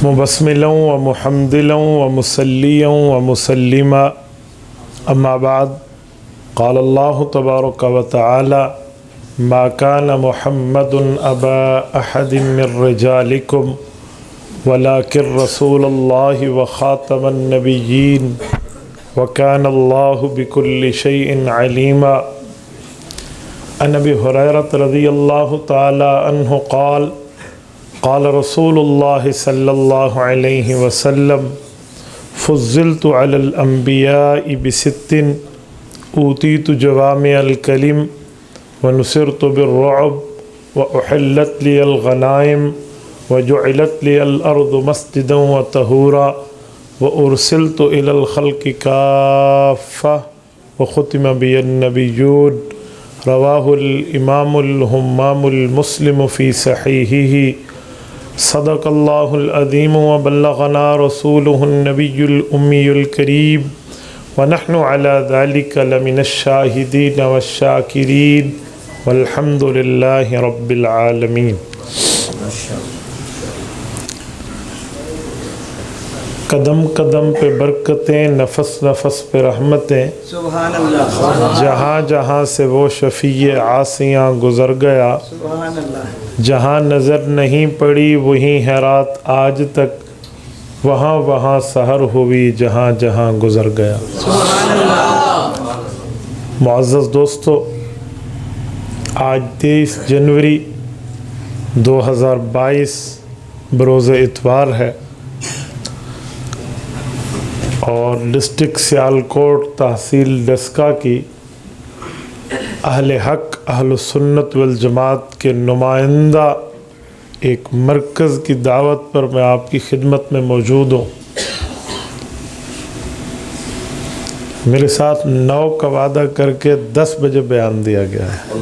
مبسملا و محمدلا و مسلیا و مسلما اما بعد قال اللہ تبارک و تعالی ما كان محمد ابا احد من رجالکم ولكن رسول اللہ وخاتم النبیین وكان اللہ بكل شيء عليما عن ابی ہریرہ رضی اللہ تعالی عنہ قال قال رسول اللہ صلی اللہ علیہ وسلم فضلت علی الانبیاء بست اوتیت جوامع الکلم ونصرت بالرعب واحلت لی الغنائم وجعلت لی الارض مسجدا وطہورا وارسلت الى الخلق کافہ وختم بی النبیون رواہ الامام الہمام المسلم فی صحیحہ صدق اللہ العظیم وبلغنا رسولہ النبی الأمی الکریم ونحن على ذلك لمن الشاہدین والشاکرین والحمد للہ رب العالمین۔ قدم قدم پہ برکتیں، نفس نفس پہ رحمتیں، سبحان اللہ، جہاں جہاں سے وہ شفیع عاصیاں گزر گیا، سبحان اللہ، جہاں نظر نہیں پڑی وہیں ہے رات آج تک، وہاں وہاں سحر ہوئی جہاں جہاں گزر گیا۔ سبحان اللہ۔ معزز دوستو، آج 23 جنوری 2022 بروز اتوار ہے اور ڈسٹرکٹ سیالکوٹ تحصیل ڈسکا کی اہل حق اہل سنت والجماعت کے نمائندہ ایک مرکز کی دعوت پر میں آپ کی خدمت میں موجود ہوں۔ میرے ساتھ 9 کا وعدہ کر کے 10 بجے بیان دیا گیا ہے،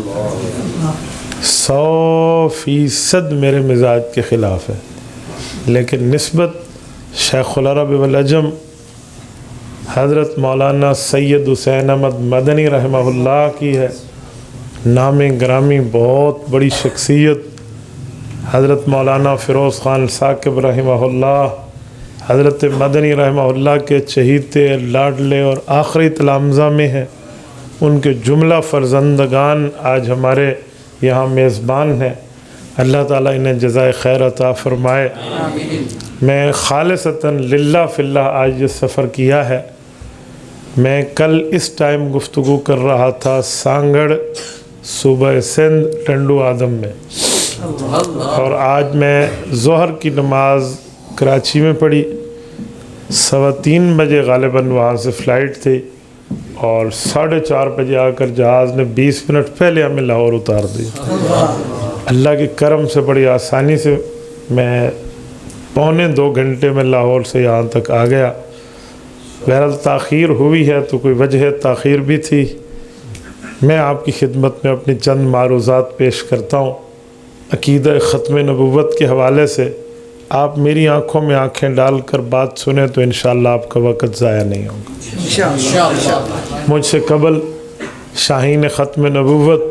100% میرے مزاج کے خلاف ہے، لیکن نسبت شیخ العرب والعجم حضرت مولانا سید حسین احمد مدنی رحمہ اللہ کی ہے۔ نام گرامی بہت بڑی شخصیت حضرت مولانا فیروز خان ثاقب رحمہ اللہ، حضرت مدنی رحمہ اللہ کے چہیتے، لاڈلے اور آخری تلامذہ میں ہیں۔ ان کے جملہ فرزندگان آج ہمارے یہاں میزبان ہیں، اللہ تعالیٰ انہیں جزائے خیر عطا فرمائے۔ میں خالصتاً للہ فی اللہ آج یہ سفر کیا ہے۔ میں کل اس ٹائم گفتگو کر رہا تھا سانگڑ صوبہ سندھ ٹنڈو آدم میں، اور آج میں ظہر کی نماز کراچی میں پڑھی، 3:15 بجے غالباً وہاں سے فلائٹ تھی، اور 4:30 بجے آ کر جہاز نے 20 منٹ پہلے ہمیں لاہور اتار دیا۔ اللہ کے کرم سے بڑی آسانی سے میں 1.25 گھنٹے میں لاہور سے یہاں تک آ گیا۔ بہرحال تاخیر ہوئی ہے تو کوئی وجہ تاخیر بھی تھی۔ میں آپ کی خدمت میں اپنی چند معروضات پیش کرتا ہوں۔ عقیدہ ختم نبوت کے حوالے سے آپ میری آنکھوں میں آنکھیں ڈال کر بات سنیں تو انشاءاللہ آپ کا وقت ضائع نہیں ہوگا۔ انشاءاللہ۔ مجھ سے قبل شاہین ختم نبوت،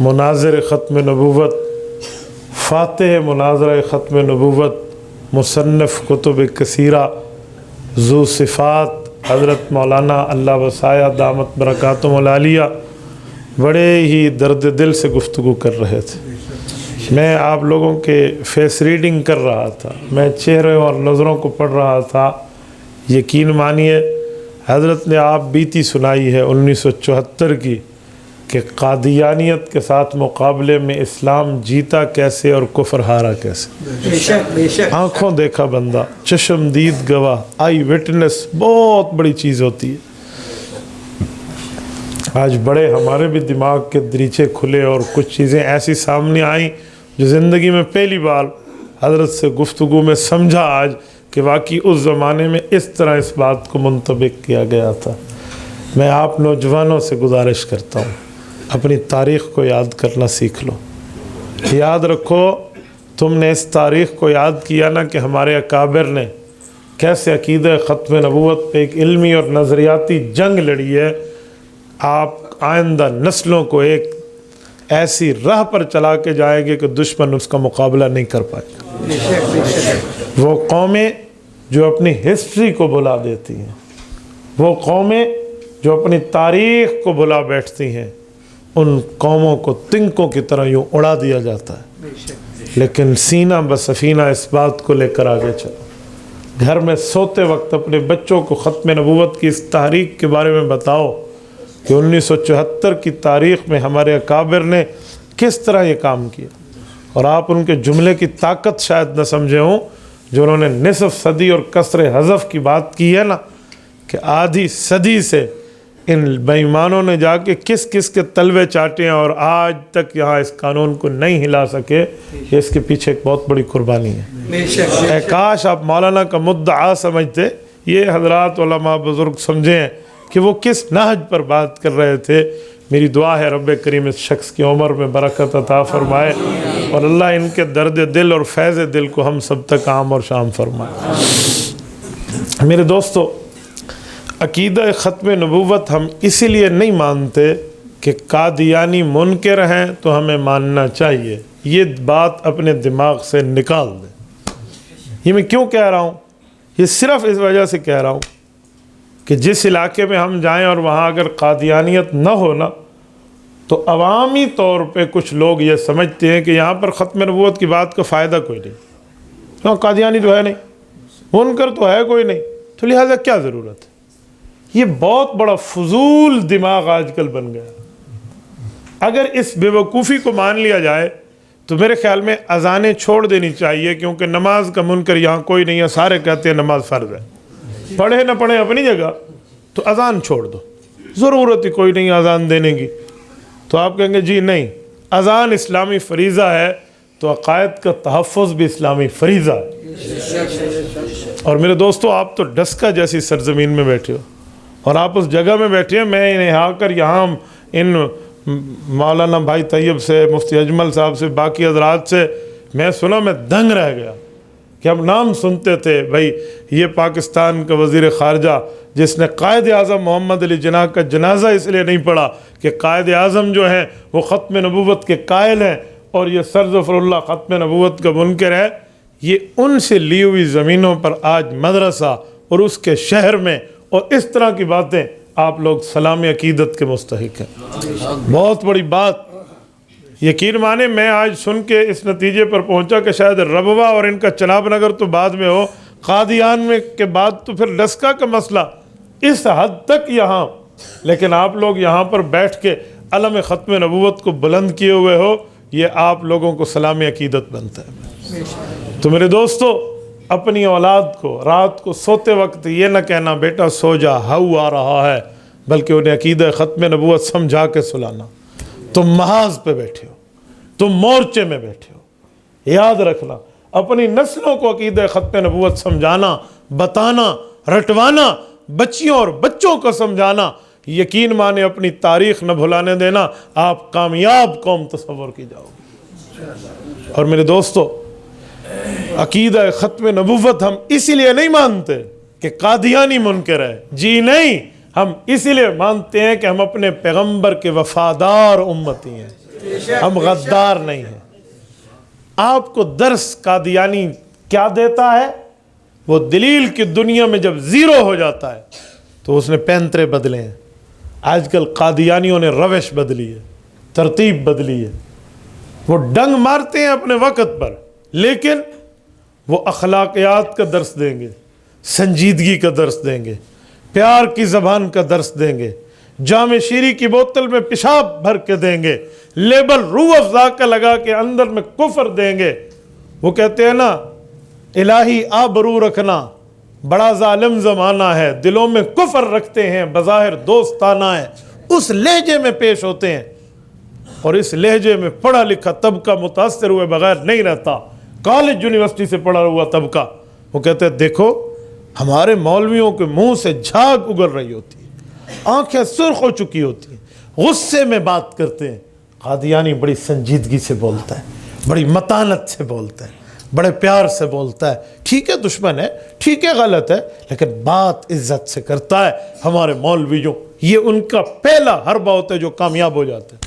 مناظر ختم نبوت، فاتح مناظرہ ختم نبوت، مصنف کتب کثیرہ، ذو صفات حضرت مولانا اللہ وسایہ دامت برکاتہم العالیہ بڑے ہی درد دل سے گفتگو کر رہے تھے۔ میں آپ لوگوں کے فیس ریڈنگ کر رہا تھا، میں چہرے اور نظروں کو پڑھ رہا تھا۔ یقین مانیے حضرت نے آپ بیتی سنائی ہے 1974 کی کہ قادیانیت کے ساتھ مقابلے میں اسلام جیتا کیسے اور کفر ہارا کیسے۔ بے شک بے شک۔ آنکھوں دیکھا بندہ، چشم دید گواہ، آئی وٹنس بہت بڑی چیز ہوتی ہے۔ آج بڑے ہمارے بھی دماغ کے دریچے کھلے اور کچھ چیزیں ایسی سامنے آئیں جو زندگی میں پہلی بار حضرت سے گفتگو میں سمجھا آج کہ واقعی اس زمانے میں اس طرح اس بات کو منطبق کیا گیا تھا۔ میں آپ نوجوانوں سے گزارش کرتا ہوں، اپنی تاریخ کو یاد کرنا سیکھ لو۔ یاد رکھو تم نے اس تاریخ کو یاد کیا نا کہ ہمارے اکابر نے کیسے عقیدہ ختم نبوت پہ ایک علمی اور نظریاتی جنگ لڑی ہے۔ آپ آئندہ نسلوں کو ایک ایسی راہ پر چلا کے جائیں گے کہ دشمن اس کا مقابلہ نہیں کر پائے گا۔ بے شک بے شک وہ قومیں جو اپنی ہسٹری کو بھلا دیتی ہیں، وہ قومیں جو اپنی تاریخ کو بھلا بیٹھتی ہیں، ان قوموں کو تنکوں کی طرح یوں اڑا دیا جاتا ہے۔ بے شک لیکن سینہ بسفینہ اس بات کو لے کر آگے چلو، گھر میں سوتے وقت اپنے بچوں کو ختم نبوت کی اس تحریک کے بارے میں بتاؤ کہ 1974 کی تاریخ میں ہمارے اکابر نے کس طرح یہ کام کیا، اور آپ ان کے جملے کی طاقت شاید نہ سمجھے ہوں جو انہوں نے نصف صدی اور کسر حذف کی بات کی ہے نا، کہ آدھی صدی سے ان بے ایمانوں نے جا کے کس کس کے تلوے چاٹے ہیں اور آج تک یہاں اس قانون کو نہیں ہلا سکے، یہ اس کے پیچھے ایک بہت بڑی قربانی ہے۔ بے شک اے کاش آپ مولانا کا مدعا سمجھتے، یہ حضرات علماء بزرگ سمجھیں کہ وہ کس نہج پر بات کر رہے تھے۔ میری دعا ہے رب کریم اس شخص کی عمر میں برکت عطا فرمائے، اور اللہ ان کے درد دل اور فیض دل کو ہم سب تک عام اور شام فرمائے۔ میرے دوستو، عقیدہ ختم نبوت ہم اسی لیے نہیں مانتے کہ قادیانی منکر ہیں تو ہمیں ماننا چاہیے، یہ بات اپنے دماغ سے نکال دیں۔ یہ میں کیوں کہہ رہا ہوں؟ یہ صرف اس وجہ سے کہہ رہا ہوں کہ جس علاقے میں ہم جائیں اور وہاں اگر قادیانیت نہ ہو نا، تو عوامی طور پہ کچھ لوگ یہ سمجھتے ہیں کہ یہاں پر ختم نبوت کی بات کا فائدہ کوئی نہیں، کیوں قادیانی تو ہے نہیں، منکر تو ہے کوئی نہیں، تو لہٰذا کیا ضرورت ہے؟ یہ بہت بڑا فضول دماغ آج کل بن گیا۔ اگر اس بے وقوفی کو مان لیا جائے تو میرے خیال میں اذانیں چھوڑ دینی چاہیے، کیونکہ نماز کا منکر یہاں کوئی نہیں ہے، سارے کہتے ہیں نماز فرض ہے، پڑھے نہ پڑھے اپنی جگہ، تو اذان چھوڑ دو، ضرورت ہی کوئی نہیں اذان دینے کی۔ تو آپ کہیں گے جی نہیں، اذان اسلامی فریضہ ہے تو عقائد کا تحفظ بھی اسلامی فریضہ ہے۔ اور میرے دوستو، آپ تو ڈسکا جیسی سرزمین میں بیٹھے ہو، اور آپ اس جگہ میں بیٹھے ہیں، میں انہیں آ کر یہاں ان مولانا بھائی طیب سے، مفتی اجمل صاحب سے، باقی حضرات سے میں سنا، میں دنگ رہ گیا کہ ہم نام سنتے تھے بھائی یہ پاکستان کا وزیر خارجہ جس نے قائد اعظم محمد علی جناح کا جنازہ اس لیے نہیں پڑھا کہ قائد اعظم جو ہیں وہ ختم نبوت کے قائل ہیں، اور یہ سر ظفر اللہ ختم نبوت کا منکر ہے۔ یہ ان سے لی ہوئی زمینوں پر آج مدرسہ اور اس کے شہر میں اور اس طرح کی باتیں، آپ لوگ سلامی عقیدت کے مستحق ہیں۔ بہت بڑی بات، یقین مانے میں آج سن کے اس نتیجے پر پہنچا کہ شاید ربوہ اور ان کا چناب نگر تو بعد میں ہو، قادیان میں کے بعد تو پھر ڈسکا کا مسئلہ اس حد تک یہاں، لیکن آپ لوگ یہاں پر بیٹھ کے علم ختم نبوت کو بلند کیے ہوئے ہو، یہ آپ لوگوں کو سلامی عقیدت بنتا ہے۔ تو میرے دوستو، اپنی اولاد کو رات کو سوتے وقت یہ نہ کہنا بیٹا سو جا ہاؤ آ رہا ہے، بلکہ انہیں عقیدہ ختم نبوت سمجھا کے سلانا۔ تم محاذ پہ بیٹھے ہو، تم مورچے میں بیٹھے ہو، یاد رکھنا اپنی نسلوں کو عقیدہ ختم نبوت سمجھانا، بتانا، رٹوانا، بچیوں اور بچوں کو سمجھانا، یقین مانے اپنی تاریخ نہ بھلانے دینا، آپ کامیاب قوم تصور کی جاؤ گے۔ اور میرے دوستو، عقیدہ ختم نبوت ہم اسی لیے نہیں مانتے کہ قادیانی منکر ہے، جی نہیں، ہم اسی لیے مانتے ہیں کہ ہم اپنے پیغمبر کے وفادار امتی ہیں، ہم غدار نہیں ہیں۔ آپ کو درس قادیانی کیا دیتا ہے؟ وہ دلیل کی دنیا میں جب زیرو ہو جاتا ہے تو اس نے پینترے بدلے ہیں۔ آج کل قادیانیوں نے روش بدلی ہے، ترتیب بدلی ہے، وہ ڈنگ مارتے ہیں اپنے وقت پر، لیکن وہ اخلاقیات کا درس دیں گے، سنجیدگی کا درس دیں گے، پیار کی زبان کا درس دیں گے، جام شیری کی بوتل میں پیشاب بھر کے دیں گے، لیبل روح افزا کا لگا کے اندر میں کفر دیں گے۔ وہ کہتے ہیں نا، الہی آبرو رکھنا، بڑا ظالم زمانہ ہے، دلوں میں کفر رکھتے ہیں، بظاہر دوستانہ ہے، اس لہجے میں پیش ہوتے ہیں، اور اس لہجے میں پڑھا لکھا طبقہ متاثر ہوئے بغیر نہیں رہتا، کالج یونیورسٹی سے پڑھا ہوا طبقہ۔ وہ کہتے ہیں دیکھو ہمارے مولویوں کے منہ سے جھاگ اگل رہی ہوتی ہے، آنکھیں سرخ ہو چکی ہوتی ہیں، غصے میں بات کرتے ہیں۔ قادیانی بڑی سنجیدگی سے بولتا ہے، بڑی متانت سے بولتا ہے، بڑے پیار سے بولتا ہے، ٹھیک ہے دشمن ہے، ٹھیک ہے غلط ہے، لیکن بات عزت سے کرتا ہے۔ ہمارے مولویوں، یہ ان کا پہلا حربہ ہوتا ہے جو کامیاب ہو جاتا ہے۔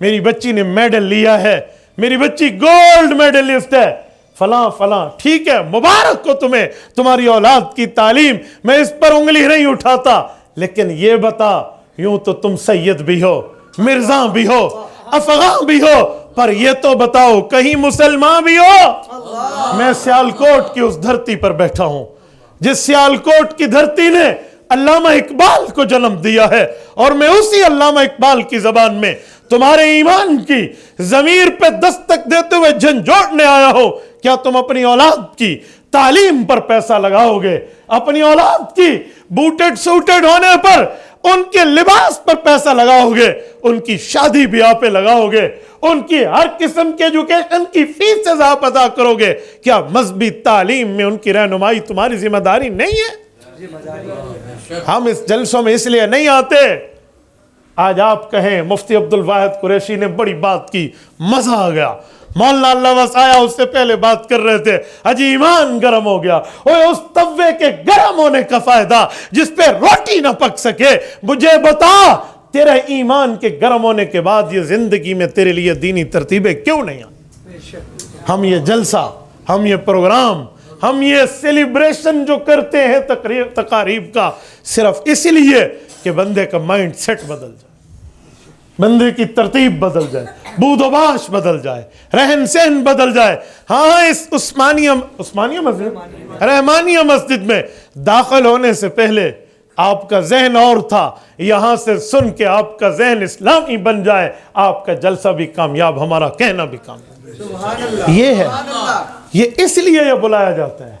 میری بچی نے میڈل لیا ہے, میری بچی گولڈ میڈلسٹ ہے, فلاں فلاں. ٹھیک ہے, مبارک ہو تمہیں, تمہاری اولاد کی تعلیم, میں اس پر انگلی نہیں اٹھاتا, لیکن یہ بتا, یوں تو تم سید بھی ہو, مرزا بھی ہو, افغان بھی ہو, پر یہ تو بتاؤ کہیں مسلمان بھی ہو؟ میں سیالکوٹ کی اس دھرتی پر بیٹھا ہوں جس سیالکوٹ کی دھرتی نے علامہ اقبال کو جنم دیا ہے, اور میں اسی علامہ اقبال کی زبان میں تمہارے ایمان کی ضمیر پہ دستک دیتے ہوئے جھنجھوڑنے آیا ہو. کیا تم اپنی اولاد کی تعلیم پر پیسہ لگاؤ گے؟ اپنی اولاد کی بوٹڈ سوٹڈ ہونے پر, ان کے لباس پر پیسہ لگاؤ گے, ان کی شادی بیاہ پہ لگاؤ گے, ان کی ہر قسم کے ایجوکیشن کی فیسز آپ ادا کرو گے؟ کیا مذہبی تعلیم میں ان کی رہنمائی تمہاری ذمہ داری نہیں ہے؟ ہم اس جلسوں میں اس لیے نہیں آتے. آج آپ کہیں مفتی عبد الواحد قریشی نے بڑی بات کی, مزہ آ گیا. مولانا اللہ وسایا اس سے پہلے بات کر رہے تھے, حجی ایمان گرم ہو گیا. اوے اس توے کے گرم ہونے کا فائدہ جس پہ روٹی نہ پک سکے, مجھے بتا تیرے ایمان کے گرم ہونے کے بعد یہ زندگی میں تیرے لیے دینی ترتیبیں کیوں نہیں آتی؟ ہم یہ جلسہ, ہم یہ پروگرام, ہم یہ سیلیبریشن جو کرتے ہیں تقاریب کا, صرف اسی لیے کہ بندے کا مائنڈ سیٹ بدل جائے, بندے کی ترتیب بدل جائے, بود و باش بدل جائے, رہن سہن بدل جائے. ہاں, اس رحمانیہ مسجد میں داخل ہونے سے پہلے آپ کا ذہن اور تھا, یہاں سے سن کے آپ کا ذہن اسلامی بن جائے, آپ کا جلسہ بھی کامیاب, ہمارا کہنا بھی کامیاب. یہ ہے, یہ اس لیے یہ بلایا جاتا ہے.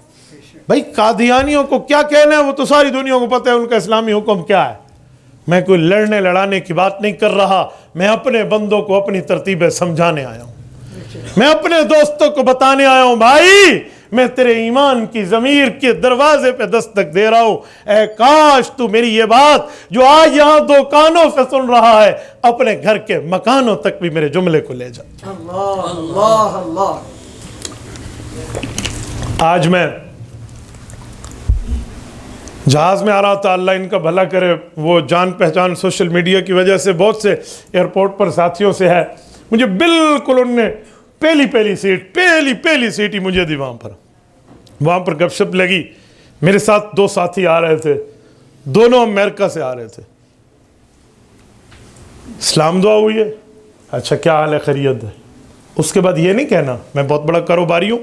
بھائی قادیانیوں کو کیا کہنا ہے وہ تو ساری دنیا کو پتہ ہے, ان کا اسلامی حکم کیا ہے. میں کوئی لڑنے لڑانے کی بات نہیں کر رہا, میں اپنے بندوں کو اپنی ترتیبیں سمجھانے آیا ہوں, میں اپنے دوستوں کو بتانے آیا ہوں, بھائی میں تیرے ایمان کی ضمیر کے دروازے پہ دستک دے رہا ہوں, اے کاش تو میری یہ بات جو آج یہاں دو کانوں سے سن رہا ہے, اپنے گھر کے مکانوں تک بھی میرے جملے کو لے جا. اللہ اللہ. آج میں جہاز میں آ رہا تھا, اللہ ان کا بھلا کرے, وہ جان پہچان سوشل میڈیا کی وجہ سے بہت سے ایئرپورٹ پر ساتھیوں سے ہے, مجھے بالکل ان نے پہلی سیٹ ہی مجھے دی. وہاں پر گپ شپ لگی. میرے ساتھ دو ساتھی آ رہے تھے, دونوں امریکہ سے آ رہے تھے. اسلام دعا ہوئی ہے, اچھا کیا حال ہے, خیریت ہے. اس کے بعد یہ نہیں کہنا میں بہت بڑا کاروباری ہوں,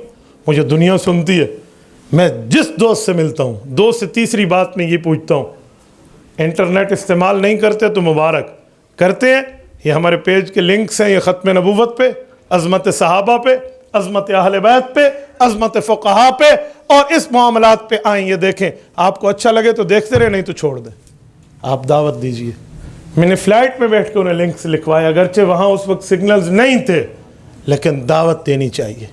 مجھے دنیا سنتی ہے. میں جس دوست سے ملتا ہوں, دو سے تیسری بات میں یہ پوچھتا ہوں, انٹرنیٹ استعمال نہیں کرتے تو مبارک, کرتے ہیں یہ ہمارے پیج کے لنکس ہیں, یہ ختم نبوت پہ, عظمت صحابہ پہ, عظمت اہل بیت پہ, عظمت فقہا پہ, اور اس معاملات پہ آئیں, یہ دیکھیں. آپ کو اچھا لگے تو دیکھتے رہے, نہیں تو چھوڑ دیں. آپ دعوت دیجئے. میں نے فلائٹ میں بیٹھ کے انہیں لنکس لکھوائے, اگرچہ وہاں اس وقت سگنلز نہیں تھے, لیکن دعوت دینی چاہیے,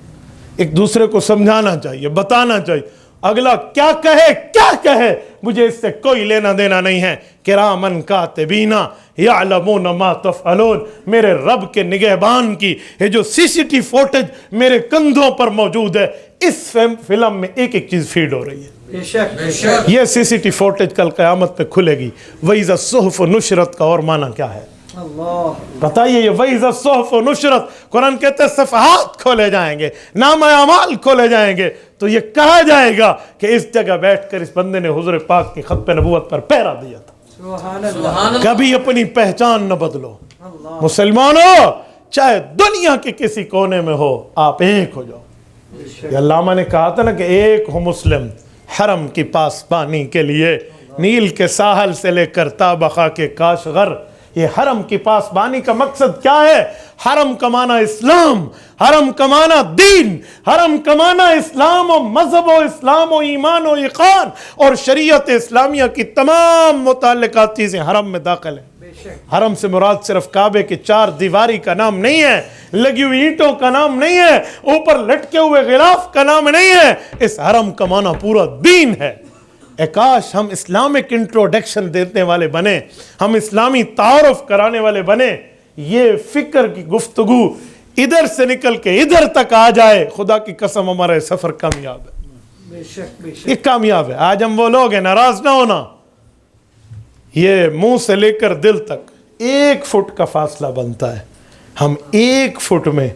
ایک دوسرے کو سمجھانا چاہیے, بتانا چاہیے. اگلا کیا کہے مجھے اس سے کوئی لینا دینا نہیں ہے. کرامن کاتبین یعلمون ما تفعلون. میرے رب کے نگہبان کی یہ جو سی سی ٹی فوٹیج میرے کندھوں پر موجود ہے, اس فلم میں ایک ایک چیز فیڈ ہو رہی ہے. بے شک. یہ سی سی ٹی فوٹیج کل قیامت پہ کھلے گی. وَإِذَا الصُّحُفُ نُشِرَتْ کا اور معنی کیا ہے اللہ بتائیے؟ یہ وَإِذَا الصُّحُفُ نُشِرَتْ, قرآن کہتے ہیں صفحات کھولے جائیں گے, نامہ اعمال کھولے جائیں گے, تو یہ کہا جائے گا کہ اس جگہ بیٹھ کر اس بندے نے حضور پاک کی خط نبوت پر پہرا دیا تھا. سبحان اللہ. کبھی اپنی پہچان نہ بدلو. مسلمانوں, چاہے دنیا کے کسی کونے میں ہو, آپ ایک ہو جاؤ. یہ علامہ نے کہا تھا نا کہ ایک ہو مسلم حرم کی پاسبانی کے لیے, نیل کے ساحل سے لے کر تابخا کے کاشغر. یہ حرم کی پاسبانی کا مقصد کیا ہے؟ حرم کمانا اسلام, حرم کمانا دین, حرم کمانا اسلام و مذہب و اسلام و ایمان و یقین اور شریعت اسلامیہ کی تمام متعلقات چیزیں حرم میں داخل ہیں. حرم سے مراد صرف کعبے کی چار دیواری کا نام نہیں ہے, لگی ہوئی اینٹوں کا نام نہیں ہے, اوپر لٹکے ہوئے غلاف کا نام نہیں ہے. اس حرم کا معنی پورا دین ہے. کاش ہم اسلامک انٹروڈکشن دینے والے بنے, ہم اسلامی تعارف کرانے والے بنے. یہ فکر کی گفتگو ادھر سے نکل کے ادھر تک آ جائے, خدا کی قسم ہمارا سفر کامیاب ہے. بے شک. بے شک. یہ کامیاب ہے. آج ہم وہ لوگ ہیں, ناراض نہ ہونا, یہ منہ سے لے کر دل تک 1 فٹ کا فاصلہ بنتا ہے. ہم 1 فٹ میں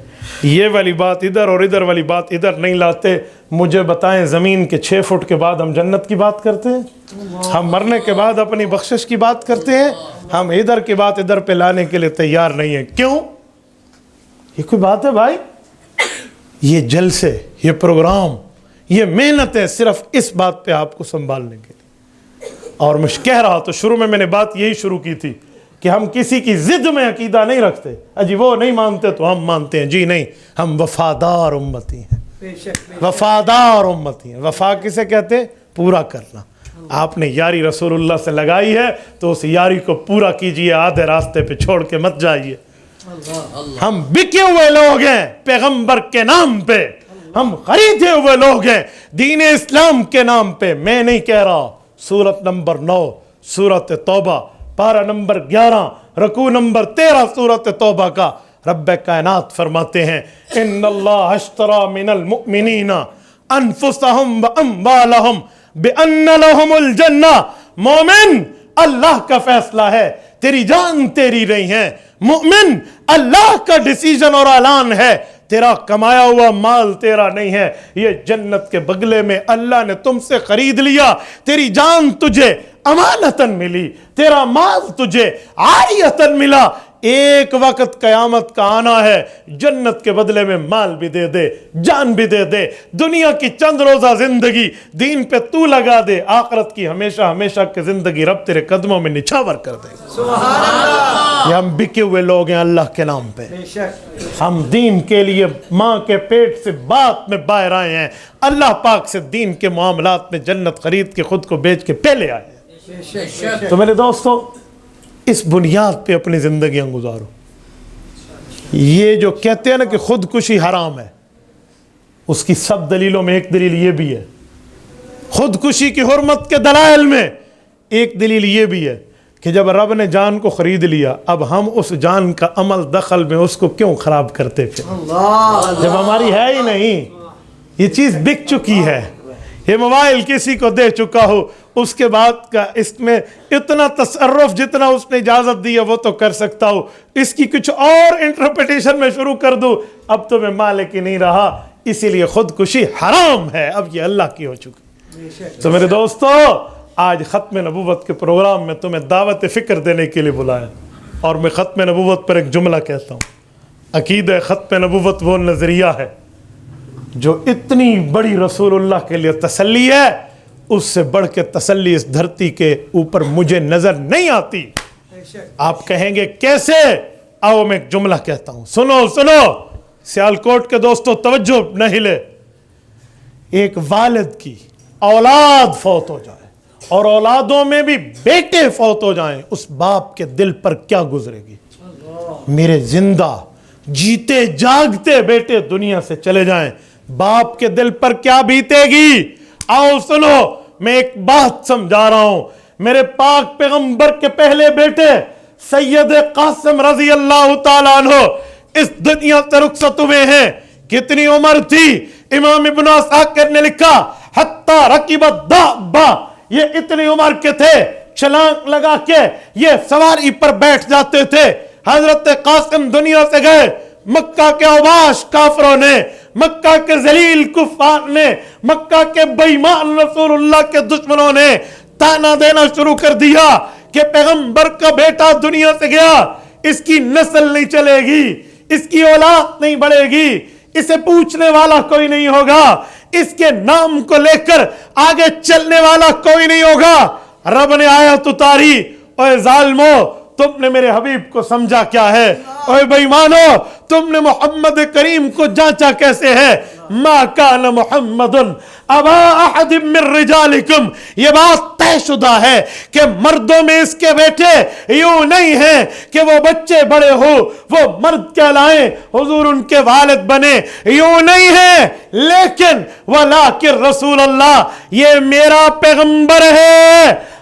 یہ والی بات ادھر اور ادھر والی بات ادھر نہیں لاتے. مجھے بتائیں زمین کے 6 فٹ کے بعد ہم جنت کی بات کرتے ہیں؟ ہم مرنے کے بعد اپنی بخشش کی بات کرتے ہیں؟ ہم ادھر کی بات ادھر پہ لانے کے لیے تیار نہیں ہیں. کیوں؟ یہ کوئی بات ہے بھائی؟ یہ جلسے، یہ پروگرام، یہ محنتیں صرف اس بات پہ آپ کو سنبھالنے کے لیے. اور میں کہہ رہا تو شروع میں نے بات یہی شروع کی تھی کہ ہم کسی کی ضد میں عقیدہ نہیں رکھتے. جی وہ نہیں مانتے تو ہم مانتے ہیں. جی نہیں، ہم وفادار امتی ہیں. بے شک وفادار امتی ہیں. وفا کسے کہتے ہیں؟ پورا کرنا. آپ نے یاری رسول اللہ سے لگائی ہے تو اس یاری کو پورا کیجئے، آدھے راستے پہ چھوڑ کے مت جائیے. ہم بکے ہوئے لوگ ہیں پیغمبر کے نام پہ، ہم خریدے ہوئے لوگ ہیں دین اسلام کے نام پہ. میں نہیں کہہ رہا. سورت نمبر 9 سورت توبہ، پارہ نمبر 11 رکوع نمبر 13 سورت توبہ کا رب کائنات فرماتے ہیں ان اللہ اشترى من المؤمنین انفسهم واموالهم بان لهم الجنہ. مومن، اللہ کا فیصلہ ہے، تیری جان تیری نہیں ہے. مومن، اللہ کا ڈیسیژن اور اعلان ہے، تیرا کمایا ہوا مال تیرا نہیں ہے. یہ جنت کے بغلے میں اللہ نے تم سے خرید لیا. تیری جان تجھے امانتاً ملی، تیرا مال تجھے عاریتاً ملا. ایک وقت قیامت کا آنا ہے، جنت کے بدلے میں مال بھی دے دے، جان بھی دے دے. دنیا کی چند روزہ زندگی دین پہ تو لگا دے، آخرت کی ہمیشہ ہمیشہ کی زندگی رب تیرے قدموں میں نچھاور کر دے. سبحان اللہ. یہ ہم بکے ہوئے لوگ ہیں اللہ کے نام پہ. بے شک ہم دین کے لیے ماں کے پیٹ سے بات میں باہر آئے ہیں. اللہ پاک سے دین کے معاملات میں جنت خرید کے خود کو بیچ کے پہلے آئے ہیں. بے شک. تو میرے دوستو، اس بنیاد پہ اپنی زندگیاں گزارو. یہ جو کہتے ہیں نا کہ خودکشی حرام ہے، اس کی سب دلیلوں میں ایک دلیل یہ بھی ہے. خودکشی کی حرمت کے دلائل میں ایک دلیل یہ بھی ہے کہ جب رب نے جان کو خرید لیا، اب ہم اس جان کا عمل دخل میں اس کو کیوں خراب کرتے پھر، جب ہماری ہے ہی نہیں. یہ چیز بک چکی ہے. یہ موبائل کسی کو دے چکا ہو، اس کے بعد کا اس میں اتنا تصرف جتنا اس نے اجازت دی ہے وہ تو کر سکتا ہو، اس کی کچھ اور انٹرپریٹیشن میں شروع کر دوں، اب تو میں مالک ہی نہیں رہا. اسی لیے خودکشی حرام ہے، اب یہ اللہ کی ہو چکی. تو میرے دوستو، آج ختم نبوت کے پروگرام میں تمہیں دعوت فکر دینے کے لیے بلایا، اور میں ختم نبوت پر ایک جملہ کہتا ہوں. عقیدہ ختم نبوت وہ نظریہ ہے جو اتنی بڑی رسول اللہ کے لیے تسلی ہے، اس سے بڑھ کے تسلی اس دھرتی کے اوپر مجھے نظر نہیں آتی. آپ کہیں گے کیسے؟ آؤ میں ایک جملہ کہتا ہوں، سنو سنو. سیالکوٹ کے دوستو توجہ نہ ہلے. ایک والد کی اولاد فوت ہو جائے اور اولادوں میں بھی بیٹے فوت ہو جائیں، اس باپ کے دل پر کیا گزرے گی؟ میرے زندہ جیتے جاگتے بیٹے دنیا سے چلے جائیں، باپ کے دل پر کیا بیتے گی؟ آؤ سنو، میں ایک بات سمجھا رہا ہوں. میرے پاک پیغمبر کے پہلے بیٹے سید قاسم رضی اللہ تعالیٰ عنہ اس دنیا سے رخصت ہوئے ہیں. کتنی عمر تھی؟ امام ابن عساکر نے لکھا حتی رکب الدابہ، یہ اتنی عمر کے تھے چھلانگ لگا کے یہ سواری پر بیٹھ جاتے تھے. حضرت قاسم دنیا سے گئے، مکہ کے اوباش کافروں نے، مکہ کے ذلیل کفار نے، مکہ کے بے ایمان رسول اللہ کے دشمنوں نے تانا دینا شروع کر دیا کہ پیغمبر کا بیٹا دنیا سے گیا، اس کی نسل نہیں چلے گی، اس کی اولاد نہیں بڑھے گی، اسے پوچھنے والا کوئی نہیں ہوگا، اس کے نام کو لے کر آگے چلنے والا کوئی نہیں ہوگا. رب نے آیت اتاری، اے ظالمو تم نے میرے حبیب کو سمجھا کیا ہے؟ اے بے ایمانو تم نے محمد کریم کو جانچا کیسے ہے؟ ما کان محمد ابا احد من رجالکم، یہ بات طے شدہ ہے کہ مردوں میں اس کے بیٹے یوں نہیں ہیں کہ وہ بچے بڑے ہو وہ مرد کہلائیں، حضور ان کے والد بنے، یوں نہیں ہے. لیکن ولیکن رسول اللہ، یہ میرا پیغمبر ہے،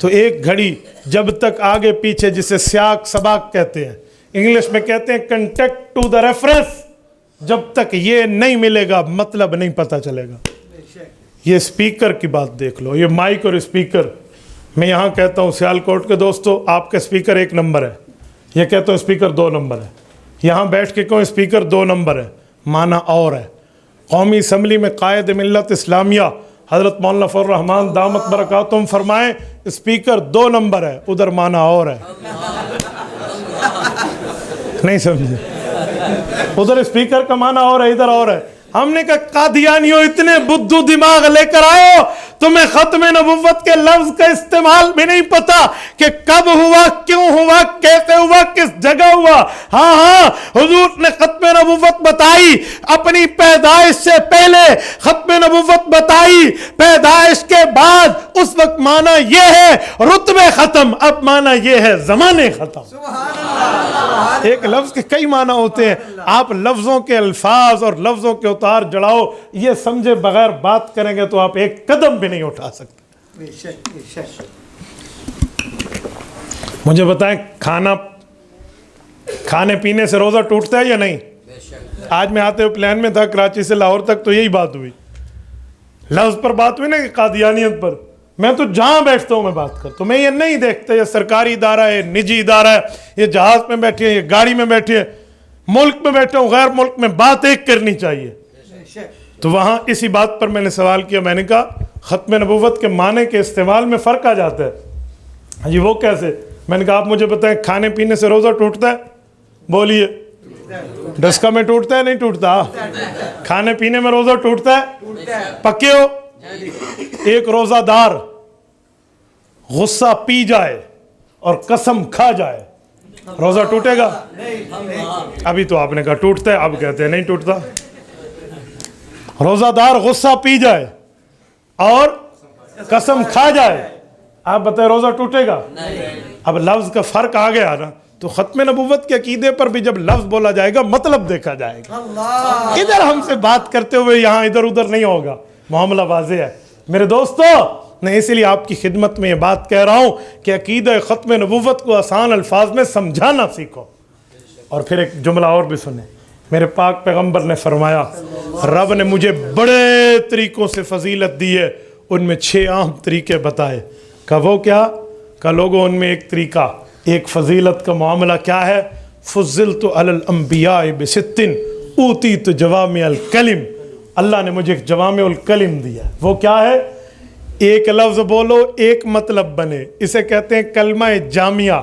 تو ایک گھڑی جب تک آگے پیچھے، جسے سیاق سباق کہتے ہیں، انگلش میں کہتے ہیں کنٹیکٹ ٹو دا ریفرنس، جب تک یہ نہیں ملے گا مطلب نہیں پتہ چلے گا۔ یہ اسپیکر کی بات دیکھ لو، یہ مائک اور اسپیکر، میں یہاں کہتا ہوں سیالکوٹ کے دوستو آپ کا اسپیکر 1 نمبر ہے، یہ کہتا ہوں اسپیکر 2 نمبر ہے، یہاں بیٹھ کے کہوں اسپیکر 2 نمبر ہے، معنی اور ہے۔ قومی اسمبلی میں قائد ملت اسلامیہ حضرت مولانا فضل الرحمان دامت برکاتہم فرمائیں اسپیکر 2 نمبر ہے، ادھر معنی اور ہے۔ نہیں سمجھے؟ ادھر اسپیکر کا معنی اور ہے، ادھر اور ہے۔ ہم نے کہا قادیانیوں اتنے بدھو دماغ لے کر آؤ، تمہیں ختم نبوت کے لفظ کا استعمال بھی نہیں پتا کہ کب ہوا، کیوں ہوا، کیسے ہوا، کس جگہ ہوا۔ ہاں حضور نے ختم نبوت بتائی، اپنی پیدائش سے پہلے ختم نبوت بتائی، پیدائش کے بعد اس وقت معنی یہ ہے رتبے ختم، اب معنی یہ ہے زمانے ختم۔ ایک لفظ کے کئی معنی ہوتے ہیں، آپ لفظوں کے الفاظ اور لفظوں کے اتار جڑاؤ یہ سمجھے بغیر بات کریں گے تو آپ ایک قدم بھی نہیں اٹھا سکتے۔ مجھے بتائیں کھانے پینے سے روزہ ٹوٹتا ہے یا نہیں؟ آج میں آتے ہوئے پلان میں تھا کراچی سے لاہور تک تو یہی بات ہوئی، لفظ پر بات ہوئی نا کہ قادیانیت پر، میں تو جہاں بیٹھتا ہوں میں بات کرتا ہوں، میں یہ نہیں دیکھتا یہ سرکاری ادارہ ہے، نجی ادارہ ہے، یہ جہاز میں بیٹھے ہیں، یہ گاڑی میں بیٹھے ہیں، ملک میں بیٹھے ہوں، غیر ملک میں، بات ایک کرنی چاہیے۔ تو وہاں اسی بات پر میں نے سوال کیا، میں نے کہا ختم نبوت کے معنی کے استعمال میں فرق آ جاتا ہے۔ جی وہ کیسے؟ میں نے کہا آپ مجھے بتائیں کھانے پینے سے روزہ ٹوٹتا ہے؟ بولیے۔ ڈسکا میں ٹوٹتا ہے نہیں ٹوٹتا؟ کھانے پینے میں روزہ ٹوٹتا ہے؟ پکے ہو؟ ایک روزہ دار غصہ پی جائے اور قسم کھا جائے، روزہ ٹوٹے گا؟ ابھی تو آپ نے کہا ٹوٹتا ہے، اب کہتے ہیں نہیں ٹوٹتا۔ روزہ دار غصہ پی جائے اور قسم کھا جائے، آپ بتائیں روزہ ٹوٹے گا؟ اب لفظ کا فرق آ گیا نا، تو ختم نبوت کے عقیدے پر بھی جب لفظ بولا جائے گا مطلب دیکھا جائے گا۔ ادھر ہم سے بات کرتے ہوئے یہاں ادھر ادھر نہیں ہوگا، معاملہ واضح ہے میرے دوستو۔ میں اسی لیے آپ کی خدمت میں یہ بات کہہ رہا ہوں کہ عقیدہ ختم نبوت کو آسان الفاظ میں سمجھانا سیکھو۔ اور پھر ایک جملہ اور بھی سنیں، میرے پاک پیغمبر نے فرمایا رب نے مجھے بڑے طریقوں سے فضیلت دی ہے، ان میں 6 عام طریقے بتائے۔ کہ وہ کیا؟ کہ لوگوں ان میں ایک طریقہ، ایک فضیلت کا معاملہ کیا ہے؟ فضلت علی الانبیاء ب6 اوتیت جوامع الکلم، اللہ نے مجھے ایک جوامع الکلم دیا۔ وہ کیا ہے؟ ایک لفظ بولو ایک مطلب بنے، اسے کہتے ہیں کلمہ جامعہ۔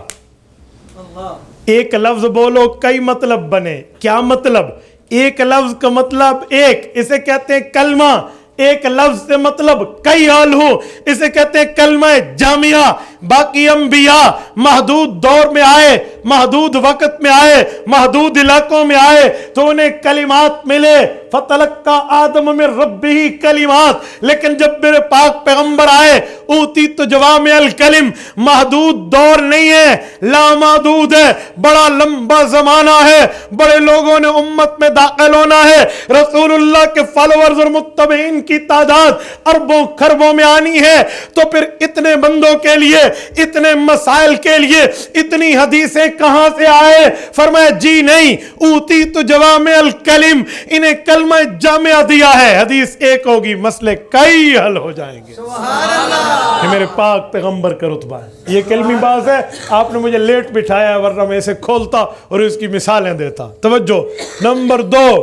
ایک لفظ بولو کئی مطلب بنے، کیا مطلب؟ ایک لفظ کا مطلب ایک، اسے کہتے ہیں کلمہ۔ ایک لفظ سے مطلب کئی حال ہو، اسے کہتے ہیں کلمہ جامعہ۔ باقی انبیاء محدود دور میں آئے، محدود وقت میں آئے، محدود علاقوں میں آئے تو انہیں کلمات ملے، فتلقى آدم من ربہ کلمات۔ لیکن جب میرے پاک پیغمبر آئے اوتیت جوامع الکلم، محدود دور نہیں ہے، لامحدود ہے، بڑا لمبا زمانہ ہے، بڑے لوگوں نے امت میں داخل ہونا ہے، رسول اللہ کے فالورز اور متبعین کی تعداد اربوں خربوں میں آنی ہے، تو پھر اتنے بندوں کے لیے، اتنے مسائل کے لیے اتنی حدیثیں کہاں سے آئے؟ فرمایا جی نہیں، اوتیت جوامع الکلم، انہیں کلمہ جامعہ دیا ہے، حدیث ایک ہوگی مسئلے کئی حل ہو جائیں گے۔ یہ میرے پاک پیغمبر کا رتبہ ہے، یہ کلمی باز ہے۔ آپ نے مجھے لیٹ بٹھایا ورنہ میں اسے کھولتا اور اس کی مثالیں دیتا۔ توجہ نمبر 2،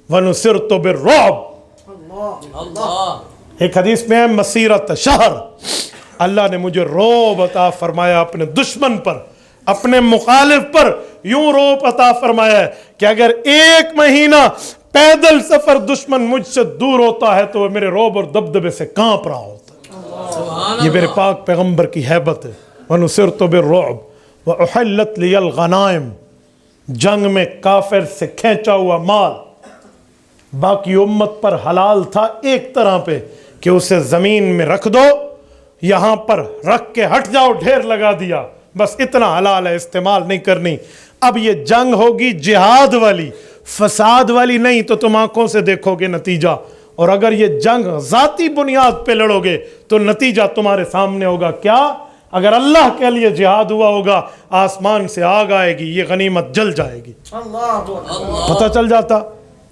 وَنُصِرْتُ بِالرُّعْبِ، ایک حدیث میں ہے مسیرت شہر، اللہ نے مجھے رعب عطا فرمایا اپنے دشمن پر، اپنے مخالف پر، یوں رعب عطا فرمایا ہے کہ اگر 1 مہینہ پیدل سفر دشمن مجھ سے دور ہوتا ہے تو وہ میرے رعب اور دبدبے سے کانپ رہا ہوتا ہے۔ یہ میرے پاک پیغمبر کی ہیبت ہے۔ وَنُصِرْتُ بِالرُّعْبِ وَأُحِلَّتْ لِيَ الْغَنَائِمُ، جنگ میں کافر سے کھینچا ہوا مال باقی امت پر حلال تھا ایک طرح پہ کہ اسے زمین میں رکھ دو، یہاں پر رکھ کے ہٹ جاؤ، ڈھیر لگا دیا، بس اتنا حلال ہے، استعمال نہیں کرنی۔ اب یہ جنگ ہوگی جہاد والی، فساد والی نہیں، تو تم آنکھوں سے دیکھو گے نتیجہ۔ اور اگر یہ جنگ ذاتی بنیاد پہ لڑو گے تو نتیجہ تمہارے سامنے ہوگا کیا؟ اگر اللہ کے لیے جہاد ہوا ہوگا آسمان سے آگ آئے گی، یہ غنیمت جل جائے گی، پتہ چل جاتا۔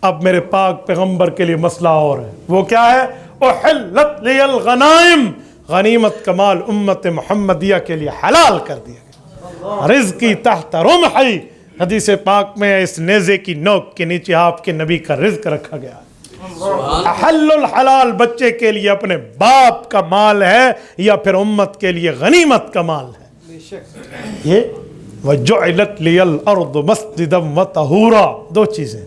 اب میرے پاک پیغمبر کے لیے مسئلہ اور ہے، وہ کیا ہے؟ احلت لی الغنائم، غنیمت کا مال امت محمدیہ کے لیے حلال کر دیا گیا۔ رزقی تحت رمحی، حدیث پاک میں اس نیزے کی نوک کے نیچے آپ کے نبی کا رزق رکھا گیا ہے۔ حل الحلال بچے کے لیے اپنے باپ کا مال ہے یا پھر امت کے لیے غنیمت کا مال ہے؟ یہ وَجُعِلَتْ لِيَ الْأَرْضُ مَسْجِدًا وَطَهُورًا، دو چیزیں۔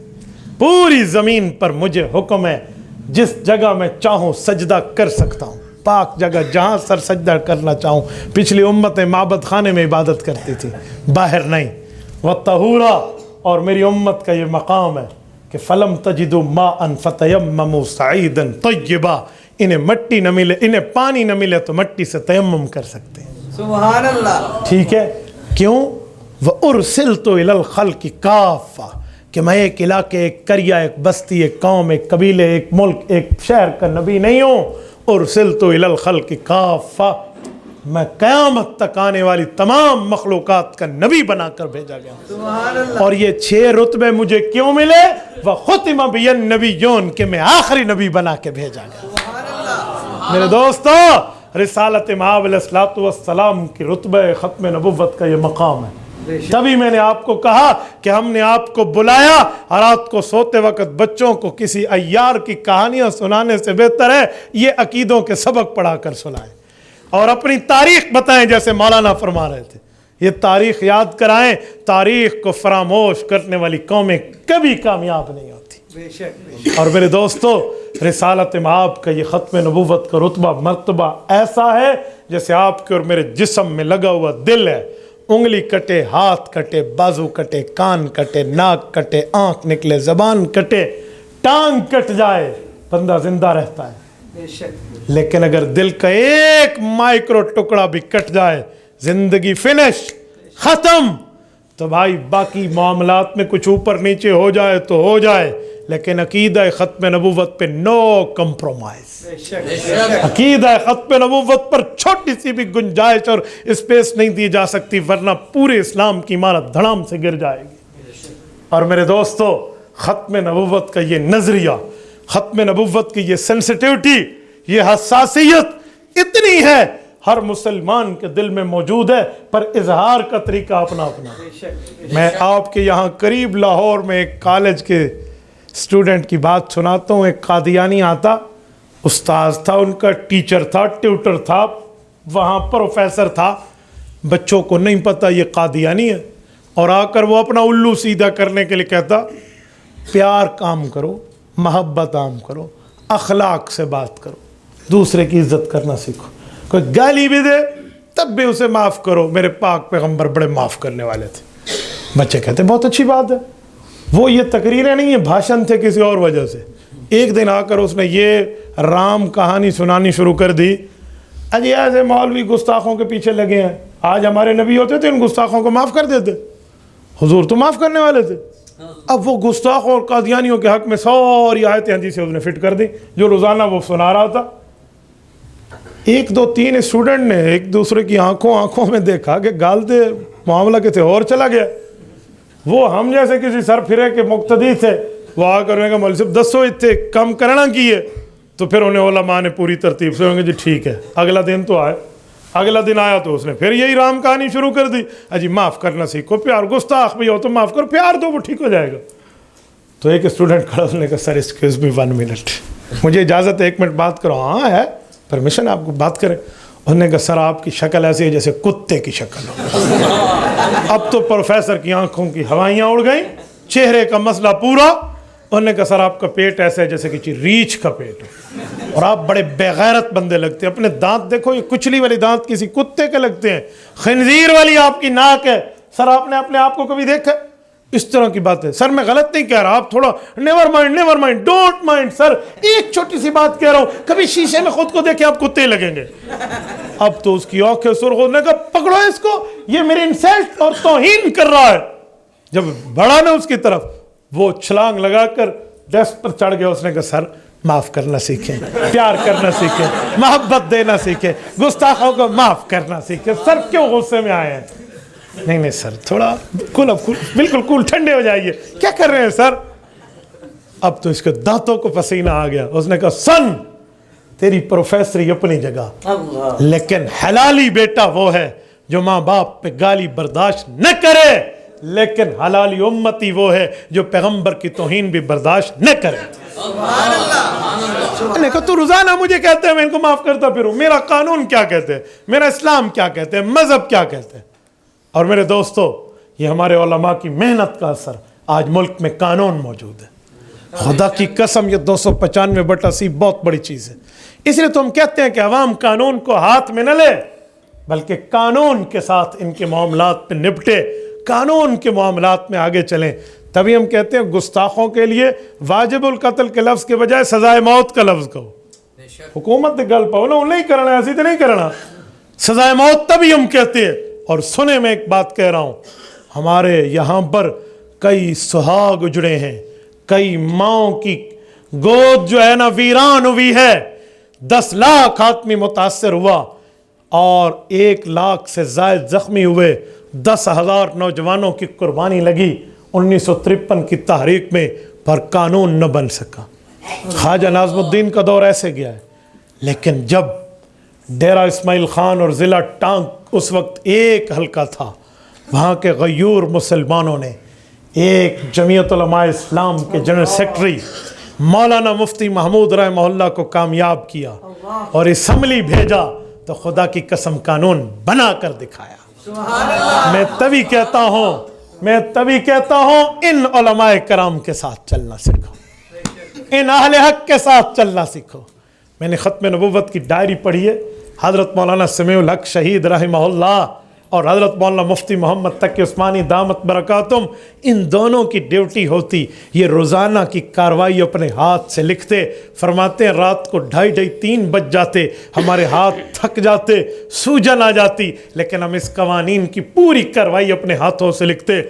پوری زمین پر مجھے حکم ہے جس جگہ میں چاہوں سجدہ کر سکتا ہوں، پاک جگہ جہاں سر سجدہ کرنا چاہوں۔ پچھلی امتیں معبد خانے میں عبادت کرتی تھی، باہر نہیں۔ وَطَهُورًا، اور میری امت کا یہ مقام ہے کہ فَلَمْ تَجِدُوا مَاءً فَتَيَمَّمُوا صَعِيدًا طَيِّبًا، انہیں مٹی نہ ملے، انہیں پانی نہ ملے تو مٹی سے تیمم کر سکتے ہیں۔ سبحان اللہ۔ ٹھیک ہے، کیوں؟ وَأُرْسِلْتُ إِلَى الْخَلْقِ كَافَّةً، کہ میں ایک علاقے، ایک قریہ، ایک بستی، ایک قوم، ایک قبیلے، ایک ملک، ایک شہر کا نبی نہیں ہوں۔ اُرْسِلْتُ إِلَى الْخَلْقِ كَافَّةً، میں قیامت تک آنے والی تمام مخلوقات کا نبی بنا کر بھیجا گیا۔ سبحان اللہ۔ اور یہ 6 رتبے مجھے کیوں ملے؟ وَخُتِمَ بِيَ النَّبِيُّونَ، کہ میں آخری نبی بنا کے بھیجا گیا۔ میرے دوستو، رسالت مآب علیہ الصلوۃ والسلام کی رتبہ ختم نبوت کا یہ مقام ہے۔ تبھی میں نے آپ کو کہا کہ ہم نے آپ کو بلایا، اور رات کو سوتے وقت بچوں کو کسی عیار کی کہانیاں سنانے سے بہتر ہے یہ عقیدوں کے سبق پڑھا کر سنائیں، اور اپنی تاریخ بتائیں جیسے مولانا فرما رہے تھے۔ یہ تاریخ یاد کرائیں، تاریخ کو فراموش کرنے والی قومیں کبھی کامیاب نہیں ہوتی۔ بے شک۔ اور میرے دوستو، رسالت مآب کا یہ ختم نبوت کا رتبہ مرتبہ ایسا ہے جیسے آپ کے اور میرے جسم میں لگا ہوا دل ہے۔ انگلی کٹے، ہاتھ کٹے، بازو کٹے، کان کٹے، ناک کٹے، آنکھ نکلے، زبان کٹے، ٹانگ کٹ جائے، بندہ زندہ رہتا ہے۔ بے شک۔ لیکن اگر دل کا ایک مائکرو ٹکڑا بھی کٹ جائے، زندگی فنش، ختم۔ تو بھائی باقی معاملات میں کچھ اوپر نیچے ہو جائے تو ہو جائے، لیکن عقیدہ ختم نبوت پہ نو کمپرومائز۔ بے شک۔ عقیدہ ختم نبوت پر چھوٹی سی بھی گنجائش اور اسپیس نہیں دی جا سکتی، ورنہ پورے اسلام کی عمارت دھڑام سے گر جائے گی۔ اور میرے دوستو، ختم نبوت کا یہ نظریہ، ختم نبوت کی یہ سینسٹیوٹی، یہ حساسیت اتنی ہے، ہر مسلمان کے دل میں موجود ہے، پر اظہار کا طریقہ اپنا اپنا۔ بے شک۔ میں آپ کے یہاں قریب لاہور میں ایک کالج کے اسٹوڈنٹ کی بات سناتا ہوں۔ ایک قادیانی آتا، استاذ تھا، ان کا ٹیچر تھا، ٹیوٹر تھا، وہاں پروفیسر تھا، بچوں کو نہیں پتہ یہ قادیانی ہے، اور آ کر وہ اپنا الو سیدھا کرنے کے لیے کہتا پیار کام کرو، محبت عام کرو، اخلاق سے بات کرو، دوسرے کی عزت کرنا سیکھو، کوئی گالی بھی دے تب بھی اسے معاف کرو، میرے پاک پیغمبر بڑے معاف کرنے والے تھے۔ بچے کہتے بہت اچھی بات ہے۔ وہ یہ تقریریں نہیں ہیں، بھاشن تھے کسی اور وجہ سے۔ ایک دن آ کر اس نے یہ رام کہانی سنانی شروع کر دی، اجی ایسے مولوی گستاخوں کے پیچھے لگے ہیں، آج ہمارے نبی ہوتے تھے ان گستاخوں کو معاف کر دیتے، حضور تو معاف کرنے والے تھے۔ اب وہ گستاخوں اور قادیانیوں کے حق میں ساری آیتیں حدیثیں اس نے فٹ کر دی جو روزانہ وہ سنا رہا تھا۔ ایک دو تین اسٹوڈنٹ نے ایک دوسرے کی آنکھوں میں دیکھا کہ گالتے معاملہ کسی اور چلا گیا۔ وہ ہم جیسے کسی سر پھرے کے مقتدی تھے، وہ آ کر کا مولوی صاحب دسو اتنے کم کرنا کیے، تو پھر انہیں علماء نے پوری ترتیب سے ہوں گے جی ٹھیک ہے۔ اگلا دن تو آئے، اگلا دن آیا تو اس نے پھر یہی رام کہانی شروع کر دی، اجی معاف کرنا سیکھو، پیار گستاخ بھی ہو تو معاف کرو، پیار دو وہ ٹھیک ہو جائے گا۔ تو ایک اسٹوڈنٹ کھڑا اس نے کہا سر ایکسکیوز می 1 منٹ، مجھے اجازت ہے 1 منٹ بات کرو؟ ہاں ہے پرمیشن، آپ کو بات کریں؟ انہوں نے کہا سر آپ کی شکل ایسی ہے جیسے کتے کی شکل ہو۔ اب تو پروفیسر کی آنکھوں کی ہوائیاں اڑ گئیں، چہرے کا مسئلہ پورا۔ انہوں نے کہا سر آپ کا پیٹ ایسا ہے جیسے کسی ریچھ کا پیٹ ہو، اور آپ بڑے بے غیرت بندے لگتے ہیں، اپنے دانت دیکھو یہ کچلی والی دانت کسی کتے کے لگتے ہیں، خنزیر والی آپ کی ناک ہے، سر آپ نے اپنے آپ کو کبھی دیکھا؟ اس طرح کی بات ہے۔ سر میں غلط نہیں کہہ رہا، آپ تھوڑا نیور مائنڈ ڈونٹ مائنڈ سر، ایک چھوٹی سی بات کہہ رہا ہوں، کبھی شیشے میں خود کو دیکھیں آپ کتے لگیں گے۔ اب تو اس کی آنکھیں سرخ ہونے کا، پکڑو اس کو، یہ میری انسلٹ اور توہین کر رہا ہے۔ جب بڑھا نا اس کی طرف، وہ چھلانگ لگا کر ڈیسک پر چڑھ گیا۔ اس نے کہا سر معاف کرنا سیکھیں, پیار کرنا سیکھیں, محبت دینا سیکھیں, گستاخوں کو معاف کرنا سیکھیں. سر کیوں غصے میں آئے ہیں؟ نہیں سر تھوڑا بالکل کول, ٹھنڈے ہو جائیے. کیا کر رہے ہیں سر؟ اب تو اس کے دانتوں کو پسینہ آ گیا. اس نے کہا سن تیری پروفیسری اپنی جگہ, لیکن حلالی بیٹا وہ ہے جو ماں باپ پہ گالی برداشت نہ کرے, لیکن حلالی امتی وہ ہے جو پیغمبر کی توہین بھی برداشت نہ کرے. میں نے کہا تو روزانہ مجھے کہتے ہیں میں ان کو معاف کرتا پھروں, میرا قانون کیا کہتے ہیں, میرا اسلام کیا کہتے ہیں, مذہب کیا کہتے ہیں. اور میرے دوستو, یہ ہمارے علماء کی محنت کا اثر, آج ملک میں قانون موجود ہے. خدا کی قسم یہ 295/80 بہت بڑی چیز ہے. اس لیے تو ہم کہتے ہیں کہ عوام قانون کو ہاتھ میں نہ لے, بلکہ قانون کے ساتھ ان کے معاملات پہ نپٹے, قانون کے معاملات میں آگے چلیں. تبھی ہم کہتے ہیں گستاخوں کے لیے واجب القتل کے لفظ کے بجائے سزائے موت کا لفظ کہو. حکومت نے گل پاؤ نا, نہیں کرنا, ایسی تو نہیں کرنا, سزائے موت تبھی ہم کہتے ہیں. اور سنے میں ایک بات کہہ رہا ہوں, ہمارے یہاں پر کئی سہاگ اجڑے ہیں, کئی ماؤں کی گود جو ہے نا ویران ہوئی ہے, 10 لاکھ آدمی متاثر ہوا اور 1 لاکھ سے زائد زخمی ہوئے, 10,000 نوجوانوں کی قربانی لگی 1953 کی تحریک میں, پر قانون نہ بن سکا. خواجہ ناظم الدین کا دور ایسے گیا ہے. لیکن جب ڈیرہ اسماعیل خان اور ضلع ٹانک اس وقت ایک حلقہ تھا, وہاں کے غیور مسلمانوں نے ایک جمعیت علماء اسلام کے جنرل سیکرٹری مولانا مفتی محمود رحمہ اللہ کو کامیاب کیا اور اسمبلی بھیجا, تو خدا کی قسم قانون بنا کر دکھایا. میں تبھی کہتا ہوں ان علماء کرام کے ساتھ چلنا سیکھو, ان اہل حق کے ساتھ چلنا سیکھو. میں نے ختم نبوت کی ڈائری پڑھی ہے. حضرت مولانا سمیع الحق شہید رحمہ اللہ اور حضرت مولانا مفتی محمد تقی عثمانی دامت برکاتہم, ان دونوں کی ڈیوٹی ہوتی یہ روزانہ کی کاروائی اپنے ہاتھ سے لکھتے. فرماتے ہیں رات کو 2:30-3 بج جاتے, ہمارے ہاتھ تھک جاتے, سوجن آ جاتی, لیکن ہم اس قوانین کی پوری کاروائی اپنے ہاتھوں سے لکھتے.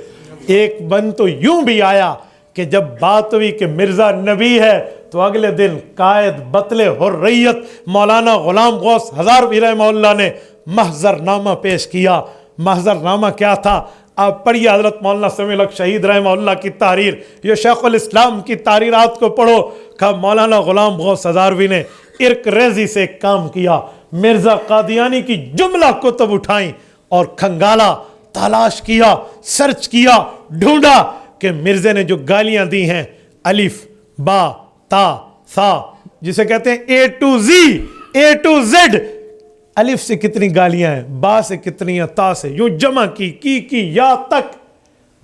ایک بند تو یوں بھی آیا کہ جب بات ہوئی کہ مرزا نبی ہے, تو اگلے دن قائد بطل حریت مولانا غلام غوث ہزاروی رحمہ اللہ نے محضر نامہ پیش کیا. محضر نامہ کیا تھا آپ پڑھیے, حضرت مولانا سمیع الحق شہید رحمہ اللہ کی تحریر, یہ شیخ الاسلام کی تحریرات کو پڑھو. کہا مولانا غلام غوث ہزاروی نے ارق ریزی سے ایک کام کیا, مرزا قادیانی کی جملہ کتب اٹھائیں اور کھنگالا, تلاش کیا, سرچ کیا, ڈھونڈا کہ مرزے نے جو گالیاں دی ہیں, الف با تا ثا, جسے کہتے ہیں A to Z, A to Z, الف سے کتنی گالیاں ہیں, با سے کتنی ہیں, تا سے, یوں جمع کی یا تک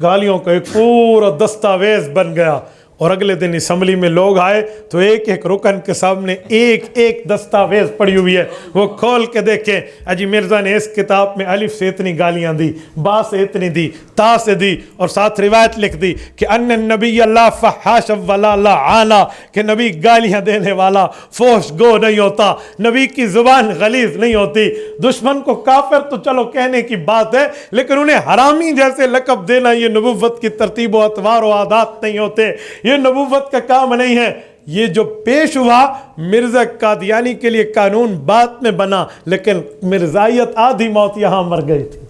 گالیوں کا ایک پورا دستاویز بن گیا. اور اگلے دن اسمبلی میں لوگ آئے تو ایک ایک رکن کے سامنے ایک ایک دستاویز پڑی ہوئی ہے, وہ کھول کے دیکھیں, اجی مرزا نے اس کتاب میں الف سے اتنی گالیاں دی, با سے اتنی دی, تا سے دی, اور ساتھ روایت لکھ دی کہ ان النبی اللہ فحاش ولا لعانا, کہ نبی گالیاں دینے والا فوش گو نہیں ہوتا, نبی کی زبان غلیظ نہیں ہوتی. دشمن کو کافر تو چلو کہنے کی بات ہے, لیکن انہیں حرامی جیسے لقب دینا یہ نبوت کی ترتیب و اطوار و عادات نہیں ہوتے, یہ نبوت کا کام نہیں ہے. یہ جو پیش ہوا مرزا قادیانی کے لیے قانون بعد میں بنا, لیکن مرزائیت آدھی موت یہاں مر گئی تھی.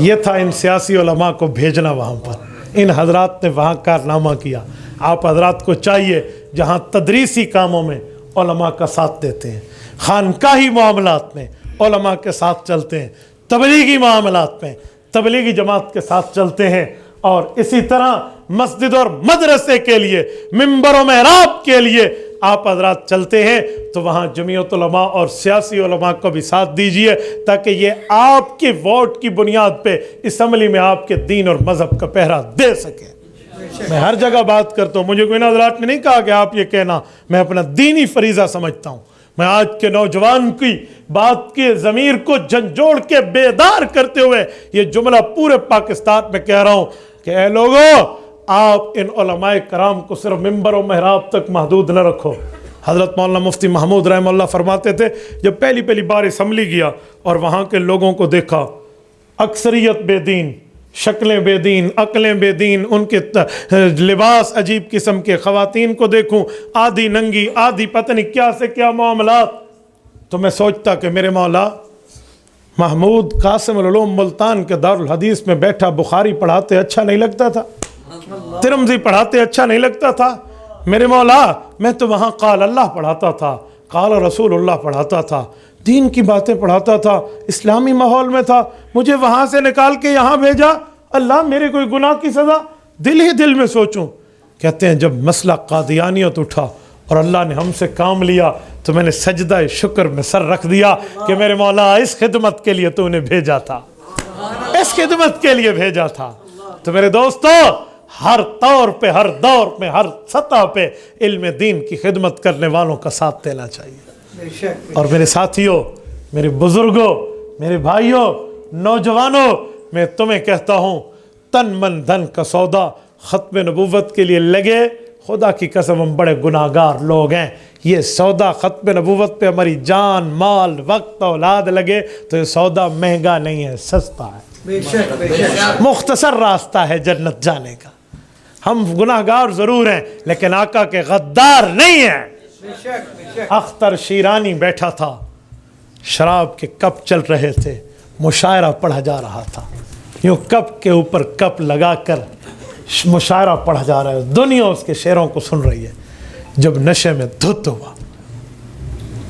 یہ تھا ان سیاسی علماء کو بھیجنا وہاں پر, ان حضرات نے وہاں کارنامہ کیا. آپ حضرات کو چاہیے جہاں تدریسی کاموں میں علماء کا ساتھ دیتے ہیں, خانقاہی معاملات میں علماء کے ساتھ چلتے ہیں, تبلیغی معاملات میں تبلیغی جماعت کے ساتھ چلتے ہیں, اور اسی طرح مسجد اور مدرسے کے لیے, منبر و محراب کے لیے آپ حضرات چلتے ہیں, تو وہاں جمعیت علماء اور سیاسی علماء کو بھی ساتھ دیجئے, تاکہ یہ آپ کی ووٹ کی بنیاد پہ اسمبلی میں آپ کے دین اور مذہب کا پہرا دے سکیں. میں ہر جگہ بات کرتا ہوں, مجھے کوئی حضرات نے نہیں کہا کہ آپ یہ کہنا, میں اپنا دینی فریضہ سمجھتا ہوں. میں آج کے نوجوان کی بات کے ضمیر کو جھنجھوڑ کے بیدار کرتے ہوئے یہ جملہ پورے پاکستان میں کہہ رہا ہوں کہ اے لوگوں, آپ ان علماء کرام کو صرف منبر و محراب تک محدود نہ رکھو. حضرت مولانا مفتی محمود رحمہ اللہ فرماتے تھے, جب پہلی بار اسمبلی گیا اور وہاں کے لوگوں کو دیکھا, اکثریت بے دین, شکلیں بے دین، عقلیں بے دین، ان کے لباس عجیب قسم کے، خواتین کو دیکھوں آدھی ننگی، آدھی پتہ نہیں کیا سے کیا معاملات، تو میں سوچتا کہ میرے مولا محمود قاسم العلوم ملتان کے دارالحدیث میں بیٹھا بخاری پڑھاتے اچھا نہیں لگتا تھا، ترمذی پڑھاتے اچھا نہیں لگتا تھا؟ میرے مولا میں تو وہاں قال اللہ پڑھاتا تھا، قال رسول اللہ پڑھاتا تھا، دین کی باتیں پڑھاتا تھا، اسلامی ماحول میں تھا، مجھے وہاں سے نکال کے یہاں بھیجا، اللہ میرے کوئی گناہ کی سزا؟ دل ہی دل میں سوچوں۔ کہتے ہیں جب مسئلہ قادیانیت اٹھا اور اللہ نے ہم سے کام لیا تو میں نے سجدہ شکر میں سر رکھ دیا کہ میرے مولا اس خدمت کے لیے تو نے بھیجا تھا، اس خدمت کے لیے بھیجا تھا۔ تو میرے دوستو ہر طور پہ، ہر دور میں، ہر سطح پہ علم دین کی خدمت کرنے والوں کا ساتھ دینا چاہیے۔ بے شک، اور میرے ساتھیوں، میرے بزرگوں، میرے بھائیوں، نوجوانوں، میں تمہیں کہتا ہوں تن من دھن کا سودا ختم نبوت کے لیے لگے، خدا کی قسم ہم بڑے گناہگار لوگ ہیں، یہ سودا ختم نبوت پہ ہماری جان، مال، وقت، اولاد لگے تو یہ سودا مہنگا نہیں ہے، سستا ہے، بے شک، بے شک، مختصر راستہ ہے جنت جانے کا۔ ہم گناہگار ضرور ہیں لیکن آقا کے غدار نہیں ہیں۔ بے شک، بے شک، اختر شیرانی بیٹھا تھا، شراب کے کپ چل رہے تھے، مشاعرہ پڑھا جا رہا تھا، یوں کپ کے اوپر کپ لگا کر مشاعرہ پڑھا جا رہا ہے، دنیا اس کے شعروں کو سن رہی ہے۔ جب نشے میں دھت ہوا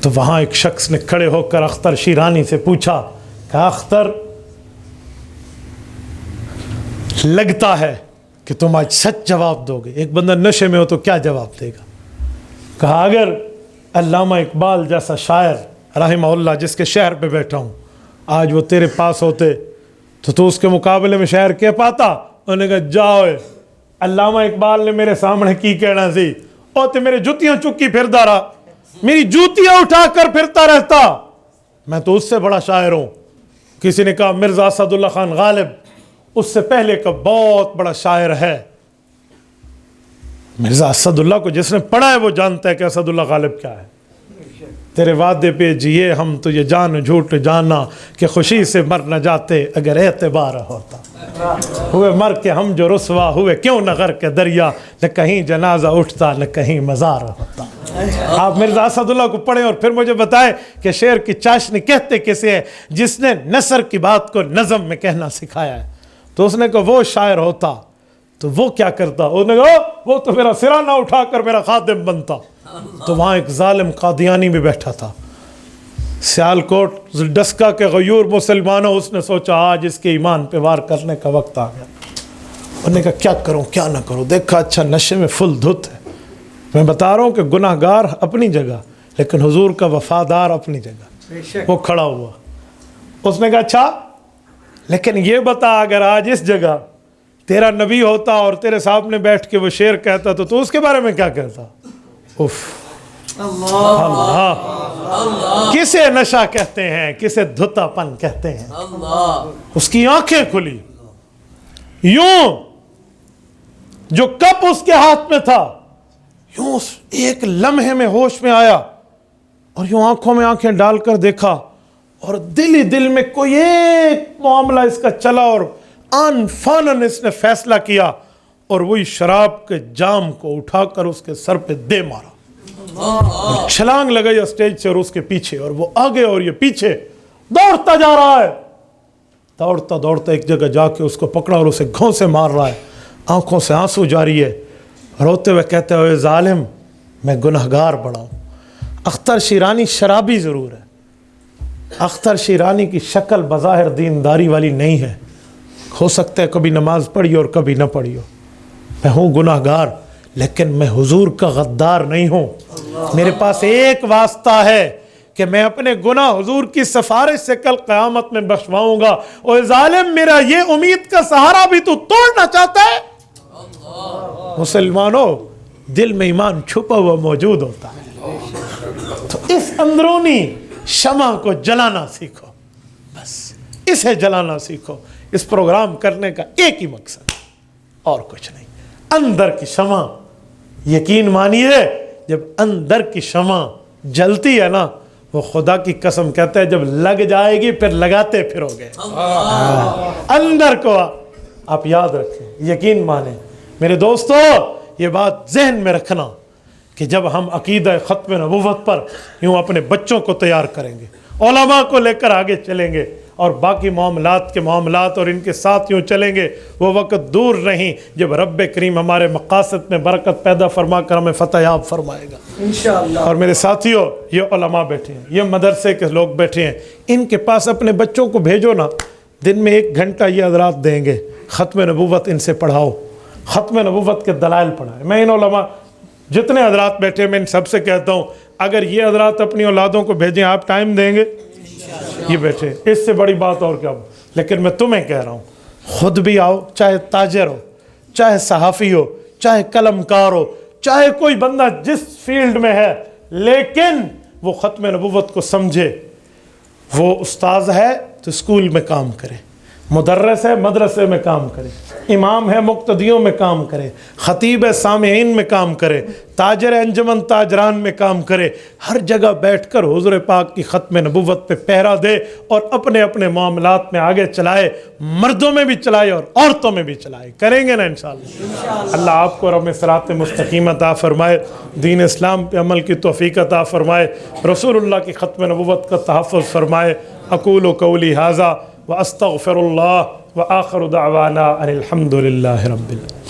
تو وہاں ایک شخص نے کھڑے ہو کر اختر شیرانی سے پوچھا کہ اختر لگتا ہے کہ تم آج سچ جواب دو گے، ایک بندہ نشے میں ہو تو کیا جواب دے گا؟ کہا اگر علامہ اقبال جیسا شاعر رحمہ اللہ جس کے شہر پہ بیٹھا ہوں آج وہ تیرے پاس ہوتے تو اس کے مقابلے میں شعر کہہ پاتا؟ انہوں نے کہا جاؤ، علامہ اقبال نے میرے سامنے کی کہنا سی، اور تے میرے جوتیاں چکی پھردا رہا، میری جوتیاں اٹھا کر پھرتا رہتا، میں تو اس سے بڑا شاعر ہوں۔ کسی نے کہا مرزا اسد اللہ خان غالب اس سے پہلے کا بہت بڑا شاعر ہے۔ مرزا اسد اللہ کو جس نے پڑھا ہے وہ جانتا ہے کہ اسد اللہ غالب کیا ہے۔ تیرے وعدے پہ جیے ہم تو یہ جان جھوٹ جانا کہ خوشی سے مر نہ جاتے اگر اعتبار ہوتا، ہوئے مر کے ہم جو رسوا ہوئے کیوں نہ غر کے دریا، نہ کہیں جنازہ اٹھتا نہ کہیں مزار ہوتا۔ آپ مرزا اسد اللہ کو پڑھیں اور پھر مجھے بتائیں کہ شعر کی چاشنی کہتے کسے ہے جس نے نثر کی بات کو نظم میں کہنا سکھایا ہے؟ تو اس نے کہا وہ شاعر ہوتا تو وہ کیا کرتا؟ اس نے کہا وہ تو میرا سرانہ اٹھا کر میرا خادم بنتا۔ تو وہاں ایک ظالم قادیانی بھی بیٹھا تھا، سیالکوٹ ڈسکا کے غیور مسلمانوں، اس نے سوچا آج اس کے ایمان پہ وار کرنے کا وقت آ گیا۔ انہوں نے کہا کیا کروں کیا نہ کروں، دیکھا اچھا نشے میں فل دھت ہے، میں بتا رہا ہوں کہ گناہ گار اپنی جگہ لیکن حضور کا وفادار اپنی جگہ۔ بے شک، وہ کھڑا ہوا، اس نے کہا اچھا لیکن یہ بتا اگر آج اس جگہ تیرا نبی ہوتا اور تیرے سامنے بیٹھ کے وہ شعر کہتا تو اس کے بارے میں کیا کہتا؟ اف، اللہ، کسے نشہ کہتے ہیں، کسے دھتا پن کہتے ہیں؟ اس کی آنکھیں کھلی، یوں جو کپ اس کے ہاتھ میں تھا یوں ایک لمحے میں ہوش میں آیا اور یوں آنکھوں میں آنکھیں ڈال کر دیکھا اور دل ہی دل میں کوئی ایک معاملہ اس کا چلا اور آن فانن اس نے فیصلہ کیا اور وہی شراب کے جام کو اٹھا کر اس کے سر پہ دے مارا اور چھلانگ لگائی اسٹیج سے اور اس کے پیچھے، اور وہ آگے اور یہ پیچھے دوڑتا جا رہا ہے، دوڑتا دوڑتا ایک جگہ جا کے اس کو پکڑا اور اسے گھوں سے مار رہا ہے، آنکھوں سے آنسو جاری ہے، روتے ہوئے کہتے ہوئے ظالم میں گنہگار بڑا ہوں۔ اختر شیرانی شرابی ضرور ہے، اختر شیرانی کی شکل بظاہر دینداری والی نہیں ہے، ہو سکتا ہے کبھی نماز پڑھی اور کبھی نہ پڑھی ہو، میں ہوں گناہگار لیکن میں حضور کا غدار نہیں ہوں۔ میرے پاس ایک واسطہ ہے کہ میں اپنے گناہ حضور کی سفارش سے کل قیامت میں بخشواؤں گا۔ اور ظالم میرا یہ امید کا سہارا بھی تو توڑنا چاہتا ہے؟ مسلمانوں دل میں ایمان چھپا ہوا موجود ہوتا ہے، تو اس اندرونی شمع کو جلانا سیکھو، بس اسے جلانا سیکھو۔ اس پروگرام کرنے کا ایک ہی مقصد اور کچھ نہیں، اندر کی شمع، یقین مانیے جب اندر کی شمع جلتی ہے نا وہ خدا کی قسم کہتا ہے جب لگ جائے گی پھر لگاتے پھرو گے۔ اندر کو آپ یاد رکھیں، یقین مانیں میرے دوستو، یہ بات ذہن میں رکھنا کہ جب ہم عقیدہ ختم نبوت پر یوں اپنے بچوں کو تیار کریں گے، علماء کو لے کر آگے چلیں گے اور باقی معاملات اور ان کے ساتھ یوں چلیں گے، وہ وقت دور نہیں جب رب کریم ہمارے مقاصد میں برکت پیدا فرما کر ہمیں فتح یاب فرمائے گا انشاءاللہ۔ اور میرے ساتھیوں، یہ علماء بیٹھے ہیں، یہ مدرسے کے لوگ بیٹھے ہیں، ان کے پاس اپنے بچوں کو بھیجو نا، دن میں 1 گھنٹہ یہ حضرات دیں گے، ختم نبوت ان سے پڑھاؤ، ختم نبوت کے دلائل پڑھائیں۔ میں ان علماء جتنے حضرات بیٹھے ہیں، میں ان سب سے کہتا ہوں اگر یہ حضرات اپنی اولادوں کو بھیجیں، آپ ٹائم دیں گے؟ یہ بیٹھے، اس سے بڑی بات اور کیا ہو۔ لیکن میں تمہیں کہہ رہا ہوں، خود بھی آؤ، چاہے تاجر ہو، چاہے صحافی ہو، چاہے قلم کار ہو، چاہے کوئی بندہ جس فیلڈ میں ہے، لیکن وہ ختم نبوت کو سمجھے۔ وہ استاذ ہے تو اسکول میں کام کرے، مدرس ہے مدرسے میں کام کرے، امام ہے مقتدیوں میں کام کرے، خطیب ہے سامعین میں کام کرے، تاجر ہے انجمن تاجران میں کام کرے، ہر جگہ بیٹھ کر حضور پاک کی ختم نبوت پہ پہرا دے اور اپنے اپنے معاملات میں آگے چلائے، مردوں میں بھی چلائے اور عورتوں میں بھی چلائے۔ کریں گے نا انشاءاللہ؟ اللہ آپ کو رب صراط مستقیم عطا فرمائے، دین اسلام پہ عمل کی توفیق عطا فرمائے، رسول اللہ کی ختم نبوت کا تحفظ فرمائے۔ اقول قولی ھذا واستغفر اللہ وآخر دعوانا ان الحمد للہ رب العالمین۔